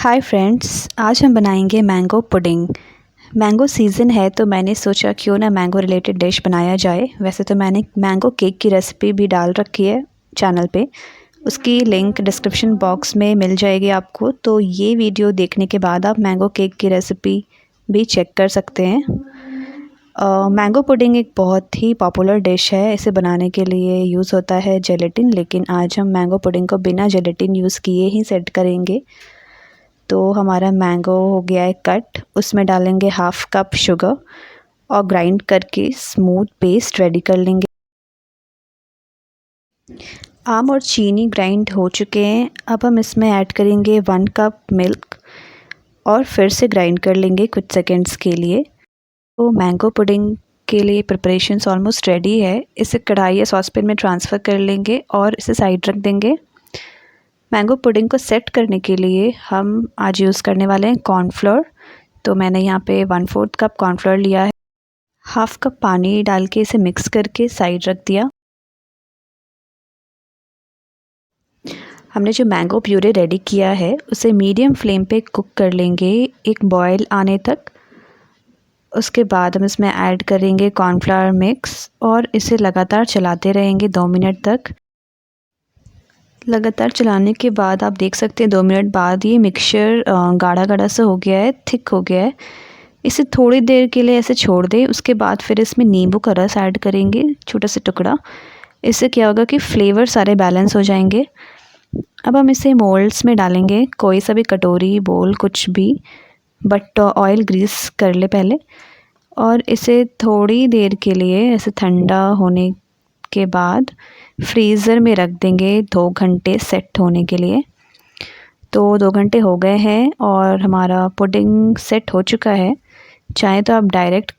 Hi friends, आज हम बनाएंगे मैंगो पुडिंग। मैंगो सीज़न है तो मैंने सोचा क्यों ना मैंगो रिलेटेड डिश बनाया जाए। वैसे तो मैंने मैंगो केक की रेसिपी भी डाल रखी है चैनल पे, उसकी लिंक डिस्क्रिप्शन बॉक्स में मिल जाएगी आपको। तो ये वीडियो देखने के बाद आप मैंगो केक की रेसिपी भी चेक कर सकते हैं। मैंगो पुडिंग एक बहुत ही पॉपुलर डिश है। इसे बनाने के लिए यूज़ होता है जेलेटिन, लेकिन आज हम मैंगो पुडिंग को बिना जेलेटिन यूज़ किए ही सेट करेंगे। तो हमारा मैंगो हो गया है कट, उसमें डालेंगे हाफ़ कप शुगर और ग्राइंड करके स्मूथ पेस्ट रेडी कर लेंगे। आम और चीनी ग्राइंड हो चुके हैं। अब हम इसमें ऐड करेंगे 1 कप मिल्क और फिर से ग्राइंड कर लेंगे कुछ सेकंड्स के लिए। तो मैंगो पुडिंग के लिए प्रिपरेशंस ऑलमोस्ट रेडी है। इसे कढ़ाई या सॉसपैन में ट्रांसफ़र कर लेंगे और इसे साइड रख देंगे। मैंगो पुडिंग को सेट करने के लिए हम आज यूज़ करने वाले हैं कॉर्नफ्लोर। तो मैंने यहाँ पे 1/4 कप कॉर्नफ्लोर लिया है। हाफ़ कप पानी डाल के इसे मिक्स करके साइड रख दिया। हमने जो मैंगो प्यूरे रेडी किया है उसे मीडियम फ्लेम पे कुक कर लेंगे एक बॉयल आने तक। उसके बाद हम इसमें ऐड करेंगे कॉर्नफ्लोर मिक्स और इसे लगातार चलाते रहेंगे 2 मिनट तक। लगातार चलाने के बाद आप देख सकते हैं 2 मिनट बाद ये मिक्सचर गाढ़ा गाढ़ा सा हो गया है, थिक हो गया है। इसे थोड़ी देर के लिए ऐसे छोड़ दें। उसके बाद फिर इसमें नींबू का रस ऐड करेंगे, छोटा सा टुकड़ा। इससे क्या होगा कि फ्लेवर सारे बैलेंस हो जाएंगे। अब हम इसे मोल्ड्स में डालेंगे, कोई सा भी कटोरी बोल कुछ भी, बट ऑयल ग्रीस कर ले पहले। और इसे थोड़ी देर के लिए ऐसे ठंडा होने के बाद फ्रीज़र में रख देंगे 2 घंटे सेट होने के लिए। तो 2 घंटे हो गए हैं और हमारा पुडिंग सेट हो चुका है। चाहे तो आप डायरेक्ट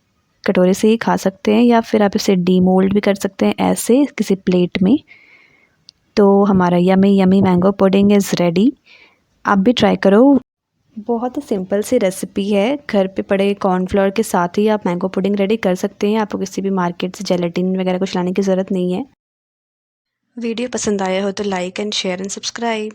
कटोरे से ही खा सकते हैं या फिर आप इसे डीमोल्ड भी कर सकते हैं ऐसे किसी प्लेट में। तो हमारा yummy yummy mango pudding is ready. आप भी ट्राई करो। बहुत ही सिंपल सी रेसिपी है। घर पे पड़े कॉर्नफ्लोर के साथ ही आप मैंगो पुडिंग रेडी कर सकते हैं। आपको किसी भी मार्केट से जेलेटिन वगैरह कुछ लाने की ज़रूरत नहीं है। वीडियो पसंद आया हो तो like and share and subscribe.